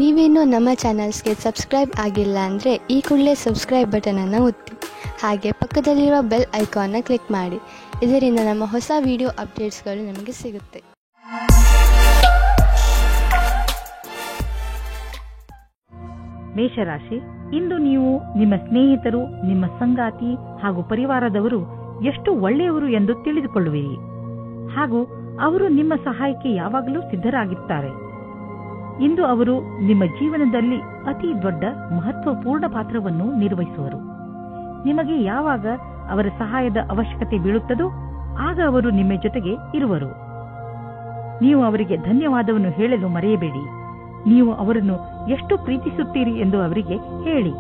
ನೀವೇನೋ ನಮ್ಮ ಚಾನಲ್ಸ್ಗೆ ಸಬ್ಸ್ಕ್ರೈಬ್ ಆಗಿಲ್ಲ ಅಂದರೆ ಈ ಕೂಡಲೇ ಸಬ್ಸ್ಕ್ರೈಬ್ ಬಟನನ್ನು ಒತ್ತಿ, ಹಾಗೆ ಪಕ್ಕದಲ್ಲಿರುವ ಬೆಲ್ ಐಕಾನ್ನ ಕ್ಲಿಕ್ ಮಾಡಿ. ಇದರಿಂದ ನಮ್ಮ ಹೊಸ ವಿಡಿಯೋ ಅಪ್ಡೇಟ್ಸ್ಗಳು ನಿಮಗೆ ಸಿಗುತ್ತೆ. ಮೇಷರಾಶಿ, ಇಂದು ನೀವು ನಿಮ್ಮ ಸ್ನೇಹಿತರು, ನಿಮ್ಮ ಸಂಗಾತಿ ಹಾಗೂ ಪರಿವಾರದವರು ಎಷ್ಟು ಒಳ್ಳೆಯವರು ಎಂದು ತಿಳಿದುಕೊಳ್ಳುವಿರಿ ಹಾಗೂ ಅವರು ನಿಮ್ಮ ಸಹಾಯಕ್ಕೆ ಯಾವಾಗಲೂ ಸಿದ್ಧರಾಗಿರುತ್ತಾರೆ. ಇಂದು ಅವರು ನಿಮ್ಮ ಜೀವನದಲ್ಲಿ ಅತಿ ದೊಡ್ಡ ಮಹತ್ವಪೂರ್ಣ ಪಾತ್ರವನ್ನು ನಿರ್ವಹಿಸುವರು. ನಿಮಗೆ ಯಾವಾಗ ಅವರ ಸಹಾಯದ ಅವಶ್ಯಕತೆ ಬೀಳುತ್ತದೋ ಆಗ ಅವರು ನಿಮ್ಮ ಜೊತೆಗೆ ಇರುವರು. ನೀವು ಅವರಿಗೆ ಧನ್ಯವಾದವನ್ನು ಹೇಳಲು ಮರೆಯಬೇಡಿ. ನೀವು ಅವರನ್ನು ಎಷ್ಟು ಪ್ರೀತಿಸುತ್ತೀರಿ ಎಂದು ಅವರಿಗೆ ಹೇಳಿ.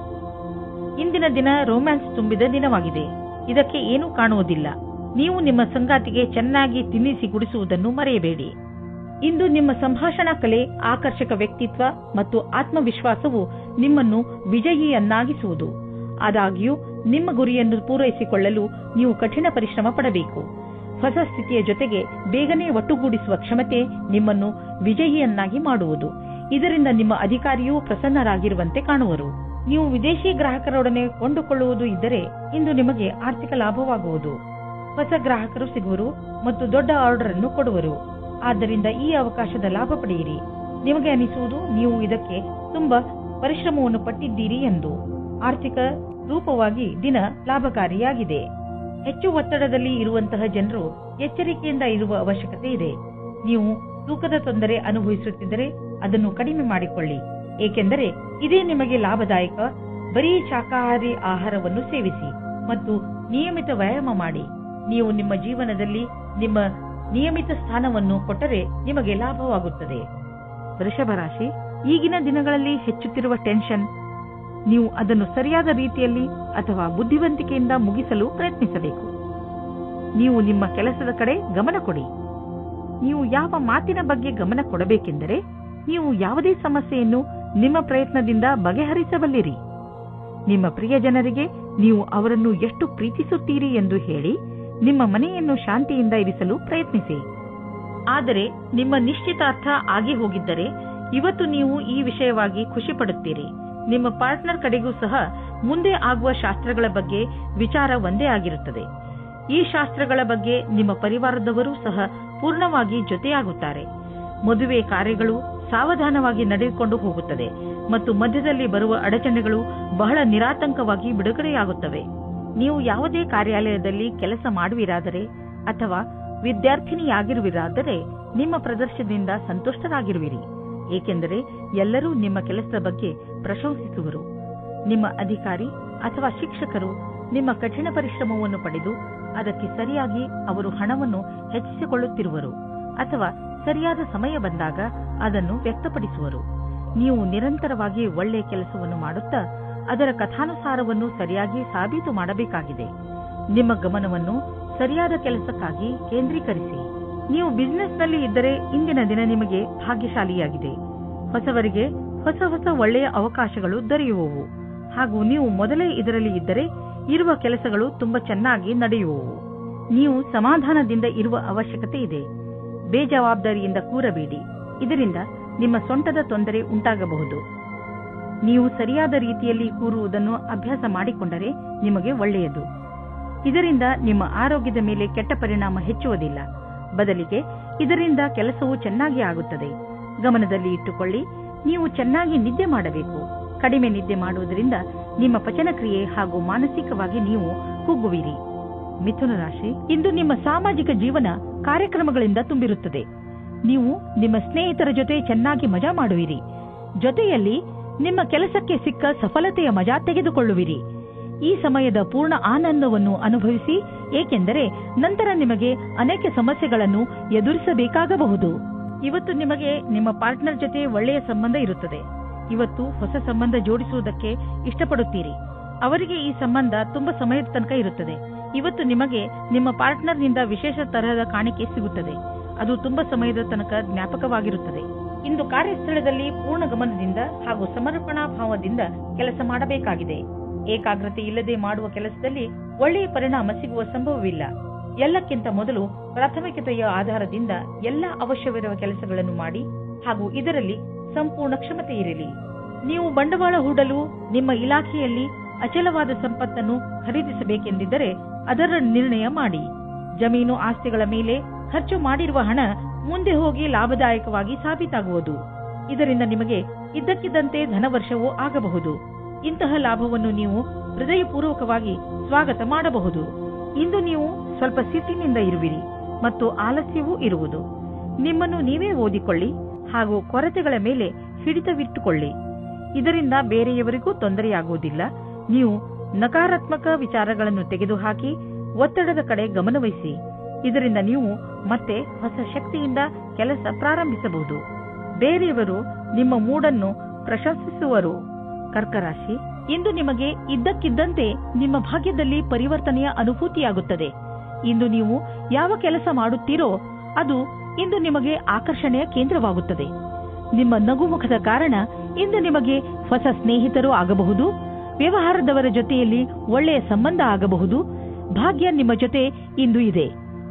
ಇಂದಿನ ದಿನ ರೊಮ್ಯಾನ್ಸ್ ತುಂಬಿದ ದಿನವಾಗಿದೆ. ಇದಕ್ಕೆ ಏನೂ ಕಾಣುವುದಿಲ್ಲ. ನೀವು ನಿಮ್ಮ ಸಂಗಾತಿಗೆ ಚೆನ್ನಾಗಿ ತಿನ್ನಿಸಿ ಕುಡಿಸುವುದನ್ನು ಮರೆಯಬೇಡಿ. ಇಂದು ನಿಮ್ಮ ಸಂಭಾಷಣಾ ಕಲೆ, ಆಕರ್ಷಕ ವ್ಯಕ್ತಿತ್ವ ಮತ್ತು ಆತ್ಮವಿಶ್ವಾಸವು ನಿಮ್ಮನ್ನು ವಿಜಯಿಯನ್ನಾಗಿಸುವುದು. ಆದಾಗ್ಯೂ ನಿಮ್ಮ ಗುರಿಯನ್ನು ಪೂರೈಸಿಕೊಳ್ಳಲು ನೀವು ಕಠಿಣ ಪರಿಶ್ರಮ ಪಡಬೇಕು. ಹೊಸ ಸ್ಥಿತಿಯ ಜೊತೆಗೆ ಬೇಗನೆ ಒಟ್ಟುಗೂಡಿಸುವ ಕ್ಷಮತೆ ನಿಮ್ಮನ್ನು ವಿಜಯಿಯನ್ನಾಗಿ ಮಾಡುವುದು. ಇದರಿಂದ ನಿಮ್ಮ ಅಧಿಕಾರಿಯೂ ಪ್ರಸನ್ನರಾಗಿರುವಂತೆ ಕಾಣುವರು. ನೀವು ವಿದೇಶಿ ಗ್ರಾಹಕರೊಡನೆ ಕೊಂಡುಕೊಳ್ಳುವುದು ಇದ್ದರೆ ಇಂದು ನಿಮಗೆ ಆರ್ಥಿಕ ಲಾಭವಾಗುವುದು. ಹೊಸ ಗ್ರಾಹಕರು ಸಿಗುವರು ಮತ್ತು ದೊಡ್ಡ ಆರ್ಡರ್ ಅನ್ನು ಕೊಡುವರು. ಆದ್ದರಿಂದ ಈ ಅವಕಾಶದ ಲಾಭ ಪಡೆಯಿರಿ. ನಿಮಗೆ ಅನಿಸುವುದು ನೀವು ಇದಕ್ಕೆ ತುಂಬಾ ಪರಿಶ್ರಮವನ್ನು ಪಟ್ಟಿದ್ದೀರಿ ಎಂದು. ಆರ್ಥಿಕ ರೂಪವಾಗಿ ದಿನ ಲಾಭಕಾರಿಯಾಗಿದೆ. ಹೆಚ್ಚು ಒತ್ತಡದಲ್ಲಿ ಇರುವಂತಹ ಜನರು ಎಚ್ಚರಿಕೆಯಿಂದ ಇರುವ ಅವಶ್ಯಕತೆ ಇದೆ. ನೀವು ತೂಕದ ತೊಂದರೆ ಅನುಭವಿಸುತ್ತಿದ್ದರೆ ಅದನ್ನು ಕಡಿಮೆ ಮಾಡಿಕೊಳ್ಳಿ, ಏಕೆಂದರೆ ಇದೇ ನಿಮಗೆ ಲಾಭದಾಯಕ. ಬರೀ ಶಾಕಾಹಾರಿ ಆಹಾರವನ್ನು ಸೇವಿಸಿ ಮತ್ತು ನಿಯಮಿತ ವ್ಯಾಯಾಮ ಮಾಡಿ. ನೀವು ನಿಮ್ಮ ಜೀವನದಲ್ಲಿ ನಿಮ್ಮ ನಿಯಮಿತ ಸ್ಥಾನವನ್ನು ಕೊಟ್ಟರೆ ನಿಮಗೆ ಲಾಭವಾಗುತ್ತದೆ. ವೃಷಭ ರಾಶಿ, ಈಗಿನ ದಿನಗಳಲ್ಲಿ ಹೆಚ್ಚುತ್ತಿರುವ ಟೆನ್ಷನ್, ನೀವು ಅದನ್ನು ಸರಿಯಾದ ರೀತಿಯಲ್ಲಿ ಅಥವಾ ಬುದ್ಧಿವಂತಿಕೆಯಿಂದ ಮುಗಿಸಲು ಪ್ರಯತ್ನಿಸಬೇಕು. ನೀವು ನಿಮ್ಮ ಕೆಲಸದ ಕಡೆ ಗಮನ ಕೊಡಿ. ನೀವು ಯಾವ ಮಾತಿನ ಬಗ್ಗೆ ಗಮನ ಕೊಡಬೇಕೆಂದರೆ ನೀವು ಯಾವುದೇ ಸಮಸ್ಯೆಯನ್ನು ನಿಮ್ಮ ಪ್ರಯತ್ನದಿಂದ ಬಗೆಹರಿಸಬಲ್ಲಿರಿ. ನಿಮ್ಮ ಪ್ರಿಯ ಜನರಿಗೆ ನೀವು ಅವರನ್ನು ಎಷ್ಟು ಪ್ರೀತಿಸುತ್ತೀರಿ ಎಂದು ಹೇಳಿ ನಿಮ್ಮ ಮನೆಯನ್ನು ಶಾಂತಿಯಿಂದ ಇರಿಸಲು ಪ್ರಯತ್ನಿಸಿ. ಆದರೆ ನಿಮ್ಮ ನಿಶ್ಚಿತಾರ್ಥ ಆಗಿ ಹೋಗಿದ್ದರೆ ಇವತ್ತು ನೀವು ಈ ವಿಷಯವಾಗಿ ಖುಷಿ ಪಡುತ್ತೀರಿ. ನಿಮ್ಮ ಪಾರ್ಟ್ನರ್ ಕಡೆಗೂ ಸಹ ಮುಂದೆ ಆಗುವ ಶಾಸ್ತ್ರಗಳ ಬಗ್ಗೆ ವಿಚಾರ ಒಂದೇ ಆಗಿರುತ್ತದೆ. ಈ ಶಾಸ್ತ್ರಗಳ ಬಗ್ಗೆ ನಿಮ್ಮ ಪರಿವಾರದವರೂ ಸಹ ಪೂರ್ಣವಾಗಿ ಜೊತೆಯಾಗುತ್ತಾರೆ. ಮದುವೆ ಕಾರ್ಯಗಳು ಸಾವಧಾನವಾಗಿ ನಡೆದುಕೊಂಡು ಹೋಗುತ್ತದೆ ಮತ್ತು ಮಧ್ಯದಲ್ಲಿ ಬರುವ ಅಡಚಣೆಗಳು ಬಹಳ ನಿರಾತಂಕವಾಗಿ ಬಿಡುಗಡೆಯಾಗುತ್ತವೆ. ನೀವು ಯಾವುದೇ ಕಾರ್ಯಾಲಯದಲ್ಲಿ ಕೆಲಸ ಮಾಡುವಿರಾದರೆ ಅಥವಾ ವಿದ್ಯಾರ್ಥಿನಿಯಾಗಿರುವಿರಾದರೆ ನಿಮ್ಮ ಪ್ರದರ್ಶನದಿಂದ ಸಂತುಷ್ಟರಾಗಿರುವಿರಿ, ಏಕೆಂದರೆ ಎಲ್ಲರೂ ನಿಮ್ಮ ಕೆಲಸದ ಬಗ್ಗೆ ಪ್ರಶಂಸಿಸುವರು. ನಿಮ್ಮ ಅಧಿಕಾರಿ ಅಥವಾ ಶಿಕ್ಷಕರು ನಿಮ್ಮ ಕಠಿಣ ಪರಿಶ್ರಮವನ್ನು ಪಡೆದು ಅದಕ್ಕೆ ಸರಿಯಾಗಿ ಅವರು ಹಣವನ್ನು ಹೆಚ್ಚಿಸಿಕೊಳ್ಳುತ್ತಿರುವರು ಅಥವಾ ಸರಿಯಾದ ಸಮಯ ಬಂದಾಗ ಅದನ್ನು ವ್ಯಕ್ತಪಡಿಸುವರು. ನೀವು ನಿರಂತರವಾಗಿ ಒಳ್ಳೆಯ ಕೆಲಸವನ್ನು ಮಾಡುತ್ತಾ ಅದರ ಕಥಾನುಸಾರವನ್ನು ಸರಿಯಾಗಿ ಸಾಬೀತು ಮಾಡಬೇಕಾಗಿದೆ. ನಿಮ್ಮ ಗಮನವನ್ನು ಸರಿಯಾದ ಕೆಲಸಕ್ಕಾಗಿ ಕೇಂದ್ರೀಕರಿಸಿ. ನೀವು ಬಿಸಿನೆಸ್ನಲ್ಲಿ ಇದ್ದರೆ ಇಂದಿನ ದಿನ ನಿಮಗೆ ಭಾಗ್ಯಶಾಲಿಯಾಗಿದೆ. ಹೊಸವರಿಗೆ ಹೊಸ ಹೊಸ ಒಳ್ಳೆಯ ಅವಕಾಶಗಳು ದೊರೆಯುವವು ಹಾಗೂ ನೀವು ಮೊದಲೇ ಇದರಲ್ಲಿ ಇದ್ದರೆ ಇರುವ ಕೆಲಸಗಳು ತುಂಬಾ ಚೆನ್ನಾಗಿ ನಡೆಯುವವು. ನೀವು ಸಮಾಧಾನದಿಂದ ಇರುವ ಅವಶ್ಯಕತೆ ಇದೆ. ಬೇಜವಾಬ್ದಾರಿಯಿಂದ ಕೂರಬೇಡಿ, ಇದರಿಂದ ನಿಮ್ಮ ಸೊಂಟದ ತೊಂದರೆ ಉಂಟಾಗಬಹುದು. ನೀವು ಸರಿಯಾದ ರೀತಿಯಲ್ಲಿ ಕೂರುವುದನ್ನು ಅಭ್ಯಾಸ ಮಾಡಿಕೊಂಡರೆ ನಿಮಗೆ ಒಳ್ಳೆಯದು. ಇದರಿಂದ ನಿಮ್ಮ ಆರೋಗ್ಯದ ಮೇಲೆ ಕೆಟ್ಟ ಪರಿಣಾಮ ಹೆಚ್ಚುವುದಿಲ್ಲ, ಬದಲಿಗೆ ಇದರಿಂದ ಕೆಲಸವು ಚೆನ್ನಾಗಿ ಆಗುತ್ತದೆ. ಗಮನದಲ್ಲಿ ಇಟ್ಟುಕೊಳ್ಳಿ, ನೀವು ಚೆನ್ನಾಗಿ ನಿದ್ದೆ ಮಾಡಬೇಕು. ಕಡಿಮೆ ನಿದ್ದೆ ಮಾಡುವುದರಿಂದ ನಿಮ್ಮ ಪಚನಕ್ರಿಯೆ ಹಾಗೂ ಮಾನಸಿಕವಾಗಿ ನೀವು ಕುಗ್ಗುವಿರಿ. ಮಿಥುನ ರಾಶಿ, ಇಂದು ನಿಮ್ಮ ಸಾಮಾಜಿಕ ಜೀವನ ಕಾರ್ಯಕ್ರಮಗಳಿಂದ ತುಂಬಿರುತ್ತದೆ. ನೀವು ನಿಮ್ಮ ಸ್ನೇಹಿತರ ಜೊತೆ ಚೆನ್ನಾಗಿ ಮಜಾ ಮಾಡುವಿರಿ. ಜೊತೆಯಲ್ಲಿ ನಿಮ್ಮ ಕೆಲಸಕ್ಕೆ ಸಿಕ್ಕ ಸಫಲತೆಯ ಮಜಾ ತೆಗೆದುಕೊಳ್ಳುವಿರಿ. ಈ ಸಮಯದ ಪೂರ್ಣ ಆನಂದವನ್ನು ಅನುಭವಿಸಿ, ಏಕೆಂದರೆ ನಂತರ ನಿಮಗೆ ಅನೇಕ ಸಮಸ್ಯೆಗಳನ್ನು ಎದುರಿಸಬೇಕಾಗಬಹುದು. ಇವತ್ತು ನಿಮಗೆ ನಿಮ್ಮ ಪಾರ್ಟ್ನರ್ ಜೊತೆ ಒಳ್ಳೆಯ ಸಂಬಂಧ ಇರುತ್ತದೆ. ಇವತ್ತು ಹೊಸ ಸಂಬಂಧ ಜೋಡಿಸುವುದಕ್ಕೆ ಇಷ್ಟಪಡುತ್ತೀರಿ. ಅವರಿಗೆ ಈ ಸಂಬಂಧ ತುಂಬಾ ಸಮಯದ ತನಕ ಇರುತ್ತದೆ. ಇವತ್ತು ನಿಮಗೆ ನಿಮ್ಮ ಪಾರ್ಟ್ನರ್ನಿಂದ ವಿಶೇಷ ತರಹದ ಕಾಣಿಕೆ ಸಿಗುತ್ತದೆ. ಅದು ತುಂಬಾ ಸಮಯದ ತನಕ ಜ್ಞಾಪಕವಾಗಿರುತ್ತದೆ. ಇಂದು ಕಾರ್ಯಸ್ಥಳದಲ್ಲಿ ಪೂರ್ಣ ಗಮನದಿಂದ ಹಾಗೂ ಸಮರ್ಪಣಾ ಭಾವದಿಂದ ಕೆಲಸ ಮಾಡಬೇಕಾಗಿದೆ. ಏಕಾಗ್ರತೆ ಇಲ್ಲದೆ ಮಾಡುವ ಕೆಲಸದಲ್ಲಿ ಒಳ್ಳೆಯ ಪರಿಣಾಮ ಸಿಗುವ ಸಂಭವವಿಲ್ಲ. ಎಲ್ಲಕ್ಕಿಂತ ಮೊದಲು ಪ್ರಾಥಮಿಕತೆಯ ಆಧಾರದಿಂದ ಎಲ್ಲ ಅವಶ್ಯವಿರುವ ಕೆಲಸಗಳನ್ನು ಮಾಡಿ ಹಾಗೂ ಇದರಲ್ಲಿ ಸಂಪೂರ್ಣ ಕ್ಷಮತೆ ಇರಲಿ. ನೀವು ಬಂಡವಾಳ ಹೂಡಲು ನಿಮ್ಮ ಇಲಾಖೆಯಲ್ಲಿ ಅಚಲವಾದ ಸಂಪತ್ತನ್ನು ಖರೀದಿಸಬೇಕೆಂದಿದ್ದರೆ ಅದರ ನಿರ್ಣಯ ಮಾಡಿ. ಜಮೀನು ಆಸ್ತಿಗಳ ಮೇಲೆ ಖರ್ಚು ಮಾಡಿರುವ ಹಣ ಮುಂದೆ ಹೋಗಿ ಲಾಭದಾಯಕವಾಗಿ ಸಾಬೀತಾಗುವುದು. ಇದರಿಂದ ನಿಮಗೆ ಇದ್ದಕ್ಕಿದ್ದಂತೆ ಧನವರ್ಷವೂ ಆಗಬಹುದು. ಇಂತಹ ಲಾಭವನ್ನು ನೀವು ಹೃದಯಪೂರ್ವಕವಾಗಿ ಸ್ವಾಗತ ಮಾಡಬಹುದು. ಇಂದು ನೀವು ಸ್ವಲ್ಪ ಸಿಟ್ಟಿನಿಂದ ಇರುವಿರಿ ಮತ್ತು ಆಲಸ್ಯವೂ ಇರುವುದು. ನಿಮ್ಮನ್ನು ನೀವೇ ಓದಿಕೊಳ್ಳಿ ಹಾಗೂ ಕೊರತೆಗಳ ಮೇಲೆ ಹಿಡಿತವಿಟ್ಟುಕೊಳ್ಳಿ. ಇದರಿಂದ ಬೇರೆಯವರಿಗೂ ತೊಂದರೆಯಾಗುವುದಿಲ್ಲ. ನೀವು ನಕಾರಾತ್ಮಕ ವಿಚಾರಗಳನ್ನು ತೆಗೆದುಹಾಕಿ ಒತ್ತಡದ ಕಡೆ ಗಮನವಹಿಸಿ. ಇದರಿಂದ ನೀವು ಮತ್ತೆ ಹೊಸ ಶಕ್ತಿಯಿಂದ ಕೆಲಸ ಪ್ರಾರಂಭಿಸಬಹುದು. ಬೇರೆಯವರು ನಿಮ್ಮ ಮೂಡನ್ನು ಪ್ರಶಂಸಿಸುವರು. ಕರ್ಕರಾಶಿ, ಇಂದು ನಿಮಗೆ ಇದ್ದಕ್ಕಿದ್ದಂತೆ ನಿಮ್ಮ ಭಾಗ್ಯದಲ್ಲಿ ಪರಿವರ್ತನೆಯ ಅನುಭೂತಿಯಾಗುತ್ತದೆ. ಇಂದು ನೀವು ಯಾವ ಕೆಲಸ ಮಾಡುತ್ತೀರೋ ಅದು ಇಂದು ನಿಮಗೆ ಆಕರ್ಷಣೆಯ ಕೇಂದ್ರವಾಗುತ್ತದೆ. ನಿಮ್ಮ ನಗುಮುಖದ ಕಾರಣ ಇಂದು ನಿಮಗೆ ಹೊಸ ಸ್ನೇಹಿತರು ಆಗಬಹುದು. ವ್ಯವಹಾರದವರ ಜೊತೆಯಲ್ಲಿ ಒಳ್ಳೆಯ ಸಂಬಂಧ ಆಗಬಹುದು. ಭಾಗ್ಯ ನಿಮ್ಮ ಜೊತೆ ಇಂದು ಇದೆ.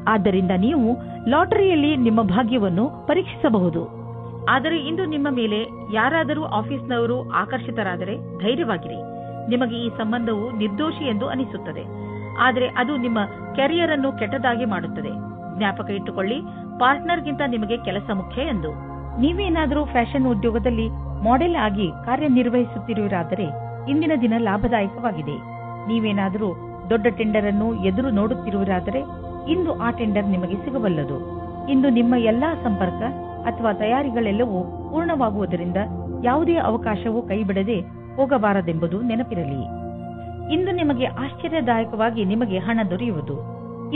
ಆದ್ದರಿಂದ ನೀವು ಲಾಟರಿಯಲ್ಲಿ ನಿಮ್ಮ ಭಾಗ್ಯವನ್ನು ಪರೀಕ್ಷಿಸಬಹುದು. ಆದರೆ ಇಂದು ನಿಮ್ಮ ಮೇಲೆ ಯಾರಾದರೂ ಆಫೀಸ್ನವರು ಆಕರ್ಷಿತರಾದರೆ ಧೈರ್ಯವಾಗಿರಿ. ನಿಮಗೆ ಈ ಸಂಬಂಧವು ನಿರ್ದೋಷಿ ಎಂದು ಅನಿಸುತ್ತದೆ, ಆದರೆ ಅದು ನಿಮ್ಮ ಕೆರಿಯರ್ ಅನ್ನು ಕೆಟ್ಟದಾಗಿ ಮಾಡುತ್ತದೆ. ಜ್ಞಾಪಕ ಇಟ್ಟುಕೊಳ್ಳಿ, ಪಾರ್ಟ್ನರ್ಗಿಂತ ನಿಮಗೆ ಕೆಲಸ ಮುಖ್ಯ ಎಂದು. ನೀವೇನಾದರೂ ಫ್ಯಾಷನ್ ಉದ್ಯೋಗದಲ್ಲಿ ಮಾಡೆಲ್ ಆಗಿ ಕಾರ್ಯನಿರ್ವಹಿಸುತ್ತಿರುವಿರಾದರೆ ಇಂದಿನ ದಿನ ಲಾಭದಾಯಕವಾಗಿದೆ. ನೀವೇನಾದರೂ ದೊಡ್ಡ ಟೆಂಡರ್ ಅನ್ನು ಎದುರು ನೋಡುತ್ತಿರುವಿರಾದರೆ ಇಂದು ಆ ಟೆಂಡರ್ ನಿಮಗೆ ಸಿಗಬಲ್ಲದು. ಇಂದು ನಿಮ್ಮ ಎಲ್ಲಾ ಸಂಪರ್ಕ ಅಥವಾ ತಯಾರಿಗಳೆಲ್ಲವೂ ಪೂರ್ಣವಾಗುವುದರಿಂದ ಯಾವುದೇ ಅವಕಾಶವೂ ಕೈಬಿಡದೆ ಹೋಗಬಾರದೆಂಬುದು ನೆನಪಿರಲಿ. ಇಂದು ನಿಮಗೆ ಆಶ್ಚರ್ಯದಾಯಕವಾಗಿ ನಿಮಗೆ ಹಣ ದೊರೆಯುವುದು.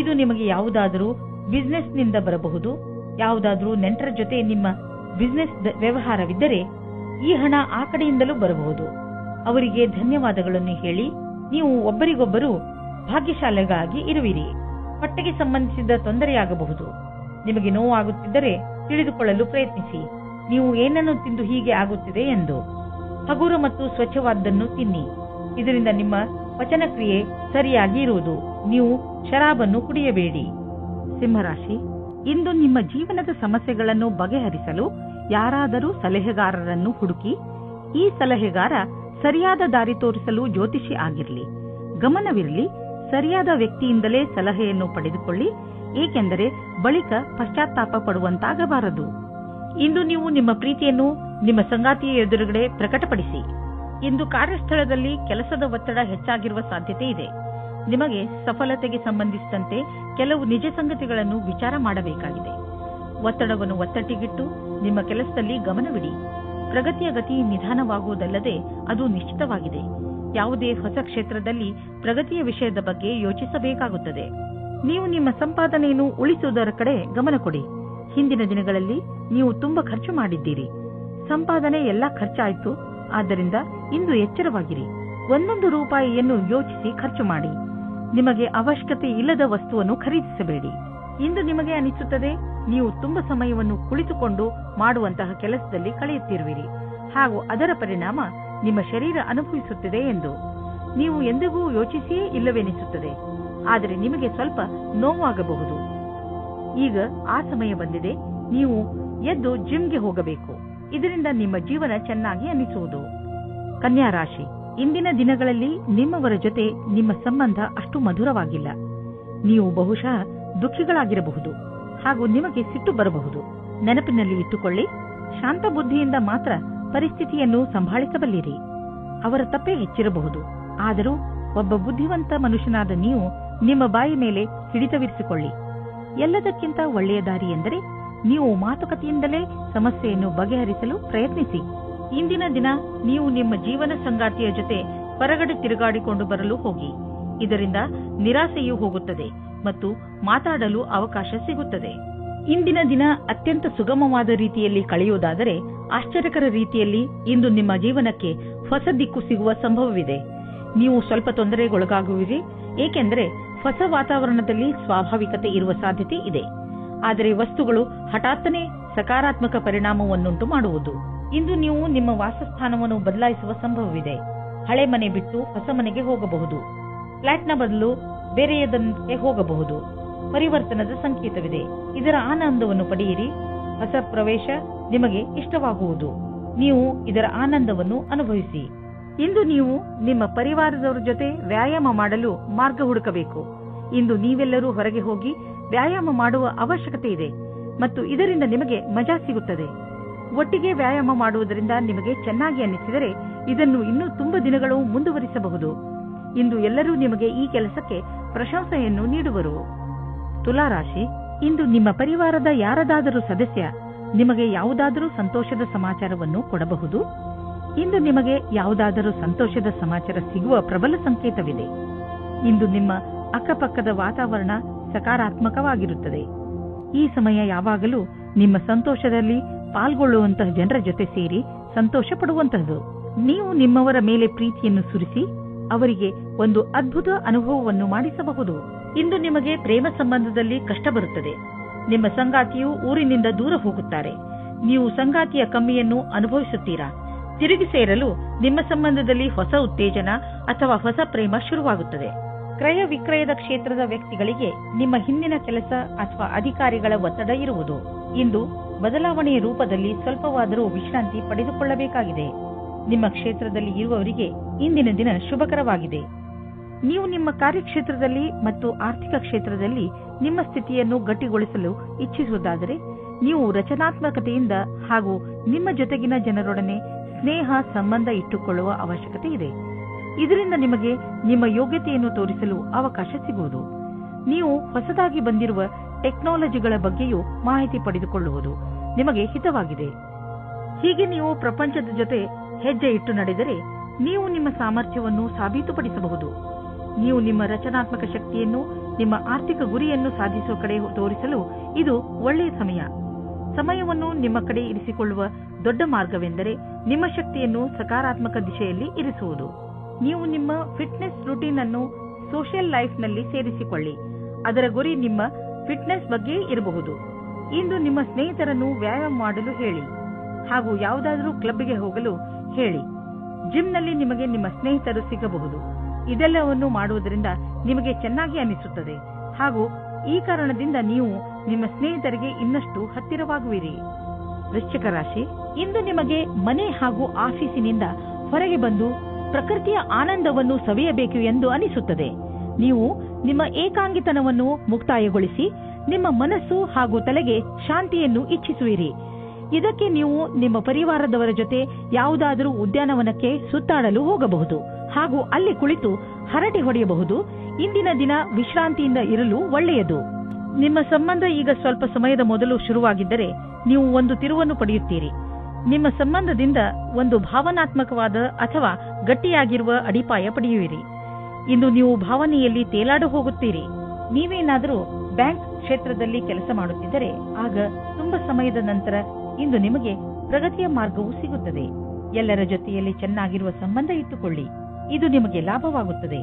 ಇದು ನಿಮಗೆ ಯಾವುದಾದರೂ ಬಿಸಿನೆಸ್ನಿಂದ ಬರಬಹುದು. ಯಾವುದಾದರೂ ನೆಂಟರ ಜೊತೆ ನಿಮ್ಮ ಬಿಸಿನೆಸ್ ವ್ಯವಹಾರವಿದ್ದರೆ ಈ ಹಣ ಆ ಕಡೆಯಿಂದಲೂ ಬರಬಹುದು. ಅವರಿಗೆ ಧನ್ಯವಾದಗಳನ್ನು ಹೇಳಿ ನೀವು ಒಬ್ಬರಿಗೊಬ್ಬರು ಭಾಗ್ಯಶಾಲಿಗಳಾಗಿ ಇರುವಿರಿ. ಹೊಟ್ಟೆಗೆ ಸಂಬಂಧಿಸಿದ ತೊಂದರೆಯಾಗಬಹುದು. ನಿಮಗೆ ನೋವಾಗುತ್ತಿದ್ದರೆ ತಿಳಿದುಕೊಳ್ಳಲು ಪ್ರಯತ್ನಿಸಿ, ನೀವು ಏನನ್ನು ತಿಂದು ಹೀಗೆ ಆಗುತ್ತಿದೆ ಎಂದು. ಹಗುರ ಮತ್ತು ಸ್ವಚ್ಛವಾದನ್ನು ತಿನ್ನಿ. ಇದರಿಂದ ನಿಮ್ಮ ಪಚನಕ್ರಿಯೆ ಸರಿಯಾಗಿ ಇರುವುದು. ನೀವು ಶರಾಬನ್ನು ಕುಡಿಯಬೇಡಿ. ಸಿಂಹರಾಶಿ, ಇಂದು ನಿಮ್ಮ ಜೀವನದ ಸಮಸ್ಯೆಗಳನ್ನು ಬಗೆಹರಿಸಲು ಯಾರಾದರೂ ಸಲಹೆಗಾರರನ್ನು ಹುಡುಕಿ. ಈ ಸಲಹೆಗಾರ ಸರಿಯಾದ ದಾರಿ ತೋರಿಸಲು ಜ್ಯೋತಿಷಿ ಆಗಿರಲಿ. ಗಮನವಿರಲಿ, ಸರಿಯಾದ ವ್ಯಕ್ತಿಯಿಂದಲೇ ಸಲಹೆಯನ್ನು ಪಡೆದುಕೊಳ್ಳಿ, ಏಕೆಂದರೆ ಬಳಿಕ ಪಶ್ಚಾತ್ತಾಪ ಪಡುವಂತಾಗಬಾರದು. ಇಂದು ನೀವು ನಿಮ್ಮ ಪ್ರೀತಿಯನ್ನು ನಿಮ್ಮ ಸಂಗಾತಿಯ ಎದುರುಗಡೆ ಪ್ರಕಟಪಡಿಸಿ. ಇಂದು ಕಾರ್ಯಸ್ಥಳದಲ್ಲಿ ಕೆಲಸದ ಒತ್ತಡ ಹೆಚ್ಚಾಗಿರುವ ಸಾಧ್ಯತೆ ಇದೆ. ನಿಮಗೆ ಸಫಲತೆಗೆ ಸಂಬಂಧಿಸಿದಂತೆ ಕೆಲವು ನಿಜ ಸಂಗತಿಗಳನ್ನು ವಿಚಾರ ಮಾಡಬೇಕಾಗಿದೆ. ಒತ್ತಡವನ್ನು ಒತ್ತಟ್ಟಿಗಿಟ್ಟು ನಿಮ್ಮ ಕೆಲಸದಲ್ಲಿ ಗಮನವಿಡಿ. ಪ್ರಗತಿಯ ಗತಿ ನಿಧಾನವಾಗುವುದಲ್ಲದೆ ಅದು ನಿಶ್ಚಿತವಾಗಿದೆ. ಯಾವುದೇ ಹೊಸ ಕ್ಷೇತ್ರದಲ್ಲಿ ಪ್ರಗತಿಯ ವಿಷಯದ ಬಗ್ಗೆ ಯೋಚಿಸಬೇಕಾಗುತ್ತದೆ. ನೀವು ನಿಮ್ಮ ಸಂಪಾದನೆಯನ್ನು ಉಳಿಸುವುದರ ಕಡೆ ಗಮನ ಕೊಡಿ. ಹಿಂದಿನ ದಿನಗಳಲ್ಲಿ ನೀವು ತುಂಬಾ ಖರ್ಚು ಮಾಡಿದ್ದೀರಿ. ಸಂಪಾದನೆ ಎಲ್ಲ ಖರ್ಚಾಯಿತು. ಆದ್ದರಿಂದ ಇಂದು ಎಚ್ಚರವಾಗಿರಿ. ಒಂದೊಂದು ರೂಪಾಯಿಯನ್ನು ಯೋಚಿಸಿ ಖರ್ಚು ಮಾಡಿ. ನಿಮಗೆ ಅವಶ್ಯಕತೆ ಇಲ್ಲದ ವಸ್ತುವನ್ನು ಖರೀದಿಸಬೇಡಿ. ಇಂದು ನಿಮಗೆ ಅನಿಸುತ್ತದೆ ನೀವು ತುಂಬಾ ಸಮಯವನ್ನು ಕುಳಿತುಕೊಂಡು ಮಾಡುವಂತಹ ಕೆಲಸದಲ್ಲಿ ಕಳೆಯುತ್ತಿರುವಿರಿ ಹಾಗೂ ಅದರ ಪರಿಣಾಮ ನಿಮ್ಮ ಶರೀರ ಅನುಭವಿಸುತ್ತಿದೆ ಎಂದು. ನೀವು ಎಂದಿಗೂ ಯೋಚಿಸಿಯೇ ಇಲ್ಲವೆನಿಸುತ್ತದೆ. ಆದರೆ ನಿಮಗೆ ಸ್ವಲ್ಪ ನೋವಾಗಬಹುದು. ಈಗ ಆ ಸಮಯ ಬಂದಿದೆ. ನೀವು ಎದ್ದು ಜಿಮ್ಗೆ ಹೋಗಬೇಕು. ಇದರಿಂದ ನಿಮ್ಮ ಜೀವನ ಚೆನ್ನಾಗಿ ಅನಿಸುವುದು. ಕನ್ಯಾ ರಾಶಿ, ಇಂದಿನ ದಿನಗಳಲ್ಲಿ ನಿಮ್ಮವರ ಜೊತೆ ನಿಮ್ಮ ಸಂಬಂಧ ಅಷ್ಟು ಮಧುರವಾಗಿಲ್ಲ. ನೀವು ಬಹುಶಃ ದುಃಖಿಗಳಾಗಿರಬಹುದು ಹಾಗೂ ನಿಮಗೆ ಸಿಟ್ಟು ಬರಬಹುದು. ನೆನಪಿನಲ್ಲಿ ಇಟ್ಟುಕೊಳ್ಳಿ, ಶಾಂತ ಬುದ್ಧಿಯಿಂದ ಮಾತ್ರ ಪರಿಸ್ಥಿತಿಯನ್ನು ಸಂಭಾಳಿಸಬಲ್ಲಿರಿ. ಅವರ ತಪ್ಪೇ ಹೆಚ್ಚಿರಬಹುದು, ಆದರೂ ಒಬ್ಬ ಬುದ್ಧಿವಂತ ಮನುಷ್ಯನಾದ ನೀವು ನಿಮ್ಮ ಬಾಯಿ ಮೇಲೆ ಹಿಡಿತವಿರಿಸಿಕೊಳ್ಳಿ. ಎಲ್ಲದಕ್ಕಿಂತ ಒಳ್ಳೆಯ ದಾರಿ ಎಂದರೆ ನೀವು ಮಾತುಕತೆಯಿಂದಲೇ ಸಮಸ್ಯೆಯನ್ನು ಬಗೆಹರಿಸಲು ಪ್ರಯತ್ನಿಸಿ. ಇಂದಿನ ದಿನ ನೀವು ನಿಮ್ಮ ಜೀವನ ಸಂಗಾತಿಯ ಜೊತೆ ಹೊರಗಡೆ ತಿರುಗಾಡಿಕೊಂಡು ಬರಲು ಹೋಗಿ. ಇದರಿಂದ ನಿರಾಸೆಯೂ ಹೋಗುತ್ತದೆ ಮತ್ತು ಮಾತಾಡಲು ಅವಕಾಶ ಸಿಗುತ್ತದೆ. ಇಂದಿನ ದಿನ ಅತ್ಯಂತ ಸುಗಮವಾದ ರೀತಿಯಲ್ಲಿ ಕಳೆಯುವುದಾದರೆ ಆಶ್ಚರ್ಯಕರ ರೀತಿಯಲ್ಲಿ ಇಂದು ನಿಮ್ಮ ಜೀವನಕ್ಕೆ ಹೊಸ ದಿಕ್ಕು ಸಿಗುವ ಸಂಭವವಿದೆ. ನೀವು ಸ್ವಲ್ಪ ತೊಂದರೆಗೊಳಗಾಗುವಿರಿ, ಏಕೆಂದರೆ ಹೊಸ ವಾತಾವರಣದಲ್ಲಿ ಸ್ವಾಭಾವಿಕತೆ ಇರುವ ಸಾಧ್ಯತೆ ಇದೆ. ಆದರೆ ವಸ್ತುಗಳು ಹಠಾತ್ತನೆ ಸಕಾರಾತ್ಮಕ ಪರಿಣಾಮವನ್ನುಂಟು ಮಾಡುವುದು. ಇಂದು ನೀವು ನಿಮ್ಮ ವಾಸಸ್ಥಾನವನ್ನು ಬದಲಾಯಿಸುವ ಸಂಭವವಿದೆ. ಹಳೆ ಮನೆ ಬಿಟ್ಟು ಹೊಸ ಮನೆಗೆ ಹೋಗಬಹುದು. ಫ್ಲಾಟ್ನ ಬದಲು ಬೇರೆಯದಕ್ಕೆ ಹೋಗಬಹುದು. ಪರಿವರ್ತನದ ಸಂಕೇತವಿದೆ. ಇದರ ಆನಂದವನ್ನು ಪಡೆಯಿರಿ. ಹೊಸ ಪ್ರವೇಶ ನಿಮಗೆ ಇಷ್ಟವಾಗುವುದು. ನೀವು ಇದರ ಆನಂದವನ್ನು ಅನುಭವಿಸಿ. ಇಂದು ನೀವು ನಿಮ್ಮ ಪರಿವಾರದವರ ಜೊತೆ ವ್ಯಾಯಾಮ ಮಾಡಲು ಮಾರ್ಗ ಹುಡುಕಬೇಕು. ಇಂದು ನೀವೆಲ್ಲರೂ ಹೊರಗೆ ಹೋಗಿ ವ್ಯಾಯಾಮ ಮಾಡುವ ಅವಶ್ಯಕತೆ ಇದೆ ಮತ್ತು ಇದರಿಂದ ನಿಮಗೆ ಮಜಾ ಸಿಗುತ್ತದೆ. ಒಟ್ಟಿಗೆ ವ್ಯಾಯಾಮ ಮಾಡುವುದರಿಂದ ನಿಮಗೆ ಚೆನ್ನಾಗಿ ಅನ್ನಿಸಿದರೆ ಇದನ್ನು ಇನ್ನೂ ತುಂಬಾ ದಿನಗಳು ಮುಂದುವರಿಸಬಹುದು. ಇಂದು ಎಲ್ಲರೂ ನಿಮಗೆ ಈ ಕೆಲಸಕ್ಕೆ ಪ್ರಶಂಸೆಯನ್ನು ನೀಡುವರು. ತುಲಾರಾಶಿ, ಇಂದು ನಿಮ್ಮ ಪರಿವಾರದ ಯಾರದಾದರೂ ಸದಸ್ಯ ನಿಮಗೆ ಯಾವುದಾದರೂ ಸಂತೋಷದ ಸಮಾಚಾರವನ್ನು ಕೊಡಬಹುದು. ಇಂದು ನಿಮಗೆ ಯಾವುದಾದರೂ ಸಂತೋಷದ ಸಮಾಚಾರ ಸಿಗುವ ಪ್ರಬಲ ಸಂಕೇತವಿದೆ. ಇಂದು ನಿಮ್ಮ ಅಕ್ಕಪಕ್ಕದ ವಾತಾವರಣ ಸಕಾರಾತ್ಮಕವಾಗಿರುತ್ತದೆ. ಈ ಸಮಯ ಯಾವಾಗಲೂ ನಿಮ್ಮ ಸಂತೋಷದಲ್ಲಿ ಪಾಲ್ಗೊಳ್ಳುವಂತಹ ಜನರ ಜೊತೆ ಸೇರಿ ಸಂತೋಷ ಪಡುವಂತಹದ್ದು. ನೀವು ನಿಮ್ಮವರ ಮೇಲೆ ಪ್ರೀತಿಯನ್ನು ಸುರಿಸಿ ಅವರಿಗೆ ಒಂದು ಅದ್ಭುತ ಅನುಭವವನ್ನು ಮಾಡಿಸಬಹುದು. ಇಂದು ನಿಮಗೆ ಪ್ರೇಮ ಸಂಬಂಧದಲ್ಲಿ ಕಷ್ಟ ಬರುತ್ತದೆ. ನಿಮ್ಮ ಸಂಗಾತಿಯು ಊರಿನಿಂದ ದೂರ ಹೋಗುತ್ತಾರೆ. ನೀವು ಸಂಗಾತಿಯ ಕಮ್ಮಿಯನ್ನು ಅನುಭವಿಸುತ್ತೀರಾ. ತಿರುಗಿ ಸೇರಲು ನಿಮ್ಮ ಸಂಬಂಧದಲ್ಲಿ ಹೊಸ ಉತ್ತೇಜನ ಅಥವಾ ಹೊಸ ಪ್ರೇಮ ಶುರುವಾಗುತ್ತದೆ. ಕ್ರಯ ವಿಕ್ರಯದ ಕ್ಷೇತ್ರದ ವ್ಯಕ್ತಿಗಳಿಗೆ ನಿಮ್ಮ ಹಿಂದಿನ ಕೆಲಸ ಅಥವಾ ಅಧಿಕಾರಿಗಳ ಒತ್ತಡ ಇರುವುದು. ಇಂದು ಬದಲಾವಣೆಯ ರೂಪದಲ್ಲಿ ಸ್ವಲ್ಪವಾದರೂ ವಿಶ್ರಾಂತಿ ಪಡೆದುಕೊಳ್ಳಬೇಕಾಗಿದೆ. ನಿಮ್ಮ ಕ್ಷೇತ್ರದಲ್ಲಿ ಇರುವವರಿಗೆ ಇಂದಿನ ದಿನ ಶುಭಕರವಾಗಿದೆ. ನೀವು ನಿಮ್ಮ ಕಾರ್ಯಕ್ಷೇತ್ರದಲ್ಲಿ ಮತ್ತು ಆರ್ಥಿಕ ಕ್ಷೇತ್ರದಲ್ಲಿ ನಿಮ್ಮ ಸ್ಥಿತಿಯನ್ನು ಗಟ್ಟಿಗೊಳಿಸಲು ಇಚ್ಛಿಸುವುದಾದರೆ ನೀವು ರಚನಾತ್ಮಕತೆಯಿಂದ ಹಾಗೂ ನಿಮ್ಮ ಜೊತೆಗಿನ ಜನರೊಡನೆ ಸ್ನೇಹ ಸಂಬಂಧ ಇಟ್ಟುಕೊಳ್ಳುವ ಅವಶ್ಯಕತೆ ಇದೆ. ಇದರಿಂದ ನಿಮಗೆ ನಿಮ್ಮ ಯೋಗ್ಯತೆಯನ್ನು ತೋರಿಸಲು ಅವಕಾಶ ಸಿಗುವುದು. ನೀವು ಹೊಸದಾಗಿ ಬಂದಿರುವ ಟೆಕ್ನಾಲಜಿಗಳ ಬಗ್ಗೆಯೂ ಮಾಹಿತಿ ಪಡೆದುಕೊಳ್ಳುವುದು ನಿಮಗೆ ಹಿತವಾಗಿದೆ. ಹೀಗೆ ನೀವು ಪ್ರಪಂಚದ ಜೊತೆ ಹೆಜ್ಜೆ ಇಟ್ಟು ನಡೆದರೆ ನೀವು ನಿಮ್ಮ ಸಾಮರ್ಥ್ಯವನ್ನು ಸಾಬೀತುಪಡಿಸಬಹುದು. ನೀವು ನಿಮ್ಮ ರಚನಾತ್ಮಕ ಶಕ್ತಿಯನ್ನು ನಿಮ್ಮ ಆರ್ಥಿಕ ಗುರಿಯನ್ನು ಸಾಧಿಸುವ ಕಡೆ ತೋರಿಸಲು ಇದು ಒಳ್ಳೆಯ ಸಮಯ. ಸಮಯವನ್ನು ನಿಮ್ಮ ಕಡೆ ಇರಿಸಿಕೊಳ್ಳುವ ದೊಡ್ಡ ಮಾರ್ಗವೆಂದರೆ ನಿಮ್ಮ ಶಕ್ತಿಯನ್ನು ಸಕಾರಾತ್ಮಕ ದಿಶೆಯಲ್ಲಿ ಇರಿಸುವುದು. ನೀವು ನಿಮ್ಮ ಫಿಟ್ನೆಸ್ ರೂಟೀನ್ ಅನ್ನು ಸೋಷಿಯಲ್ ಲೈಫ್ನಲ್ಲಿ ಸೇರಿಸಿಕೊಳ್ಳಿ. ಅದರ ಗುರಿ ನಿಮ್ಮ ಫಿಟ್ನೆಸ್ ಬಗ್ಗೆ ಇರಬಹುದು. ಇಂದು ನಿಮ್ಮ ಸ್ನೇಹಿತರನ್ನು ವ್ಯಾಯಾಮ ಮಾಡಲು ಹೇಳಿ ಹಾಗೂ ಯಾವುದಾದರೂ ಕ್ಲಬ್ಗೆ ಹೋಗಲು ಹೇಳಿ. ಜಿಮ್ನಲ್ಲಿ ನಿಮಗೆ ನಿಮ್ಮ ಸ್ನೇಹಿತರು ಸಿಗಬಹುದು. ಇದೆಲ್ಲವನ್ನು ಮಾಡುವುದರಿಂದ ನಿಮಗೆ ಚೆನ್ನಾಗಿ ಅನಿಸುತ್ತದೆ ಹಾಗೂ ಈ ಕಾರಣದಿಂದ ನೀವು ನಿಮ್ಮ ಸ್ನೇಹಿತರಿಗೆ ಇನ್ನಷ್ಟು ಹತ್ತಿರವಾಗುವಿರಿ. ವೃಶ್ಚಿಕ ರಾಶಿ, ಇಂದು ನಿಮಗೆ ಮನೆ ಹಾಗೂ ಆಫೀಸಿನಿಂದ ಹೊರಗೆ ಬಂದು ಪ್ರಕೃತಿಯ ಆನಂದವನ್ನು ಸವಿಯಬೇಕು ಎಂದು ಅನಿಸುತ್ತದೆ. ನೀವು ನಿಮ್ಮ ಏಕಾಂಗಿತನವನ್ನು ಮುಕ್ತಾಯಗೊಳಿಸಿ ನಿಮ್ಮ ಮನಸ್ಸು ಹಾಗೂ ತಲೆಗೆ ಶಾಂತಿಯನ್ನು ಇಚ್ಛಿಸುವಿರಿ. ಇದಕ್ಕೆ ನೀವು ನಿಮ್ಮ ಪರಿವಾರದವರ ಜೊತೆ ಯಾವುದಾದರೂ ಉದ್ಯಾನವನಕ್ಕೆ ಸುತ್ತಾಡಲು ಹೋಗಬಹುದು ಹಾಗೂ ಅಲ್ಲಿ ಕುಳಿತು ಹರಟೆ ಹೊಡೆಯಬಹುದು. ಇಂದಿನ ದಿನ ವಿಶ್ರಾಂತಿಯಿಂದ ಇರಲು ಒಳ್ಳೆಯದು. ನಿಮ್ಮ ಸಂಬಂಧ ಈಗ ಸ್ವಲ್ಪ ಸಮಯದ ಮೊದಲು ಶುರುವಾಗಿದ್ದರೆ ನೀವು ಒಂದು ತಿರುವನ್ನು ಪಡೆಯುತ್ತೀರಿ. ನಿಮ್ಮ ಸಂಬಂಧದಿಂದ ಒಂದು ಭಾವನಾತ್ಮಕವಾದ ಅಥವಾ ಗಟ್ಟಿಯಾಗಿರುವ ಅಡಿಪಾಯ ಪಡೆಯುವಿರಿ. ಇಂದು ನೀವು ಭಾವನೆಯಲ್ಲಿ ತೇಲಾಡು ಹೋಗುತ್ತೀರಿ. ನೀವೇನಾದರೂ ಬ್ಯಾಂಕ್ ಕ್ಷೇತ್ರದಲ್ಲಿ ಕೆಲಸ ಮಾಡುತ್ತಿದ್ದರೆ ಆಗ ತುಂಬಾ ಸಮಯದ ನಂತರ ಇಂದು ನಿಮಗೆ ಪ್ರಗತಿಯ ಮಾರ್ಗವು ಸಿಗುತ್ತದೆ. ಎಲ್ಲರ ಜೊತೆಯಲ್ಲಿ ಚೆನ್ನಾಗಿರುವ ಸಂಬಂಧ ಇಟ್ಟುಕೊಳ್ಳಿ. ಇದು ನಿಮಗೆ ಲಾಭವಾಗುತ್ತದೆ.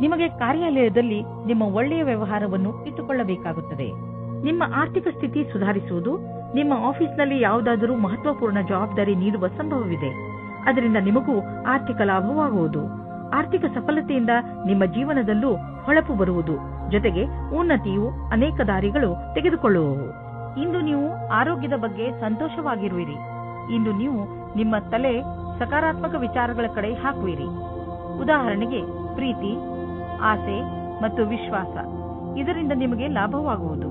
ನಿಮಗೆ ಕಾರ್ಯಾಲಯದಲ್ಲಿ ನಿಮ್ಮ ಒಳ್ಳೆಯ ವ್ಯವಹಾರವನ್ನು ಇಟ್ಟುಕೊಳ್ಳಬೇಕಾಗುತ್ತದೆ. ನಿಮ್ಮ ಆರ್ಥಿಕ ಸ್ಥಿತಿ ಸುಧಾರಿಸುವುದು. ನಿಮ್ಮ ಆಫೀಸ್ನಲ್ಲಿ ಯಾವುದಾದರೂ ಮಹತ್ವಪೂರ್ಣ ಜವಾಬ್ದಾರಿ ನೀಡುವ ಸಂಭವವಿದೆ. ಅದರಿಂದ ನಿಮಗೂ ಆರ್ಥಿಕ ಲಾಭವಾಗುವುದು. ಆರ್ಥಿಕ ಸಫಲತೆಯಿಂದ ನಿಮ್ಮ ಜೀವನದಲ್ಲೂ ಹೊಳಪು ಬರುವುದು. ಜೊತೆಗೆ ಉನ್ನತಿಯು ಅನೇಕ ದಾರಿಗಳು ತೆಗೆದುಕೊಳ್ಳುವವು. ಇಂದು ನೀವು ಆರೋಗ್ಯದ ಬಗ್ಗೆ ಸಂತೋಷವಾಗಿರುವಿರಿ. ಇಂದು ನೀವು ನಿಮ್ಮ ತಲೆ ಸಕಾರಾತ್ಮಕ ವಿಚಾರಗಳ ಕಡೆ ಹಾಕುವಿರಿ. ಉದಾಹರಣೆಗೆ ಪ್ರೀತಿ, ಆಸೆ ಮತ್ತು ವಿಶ್ವಾಸ. ಇದರಿಂದ ನಿಮಗೆ ಲಾಭವಾಗುವುದು.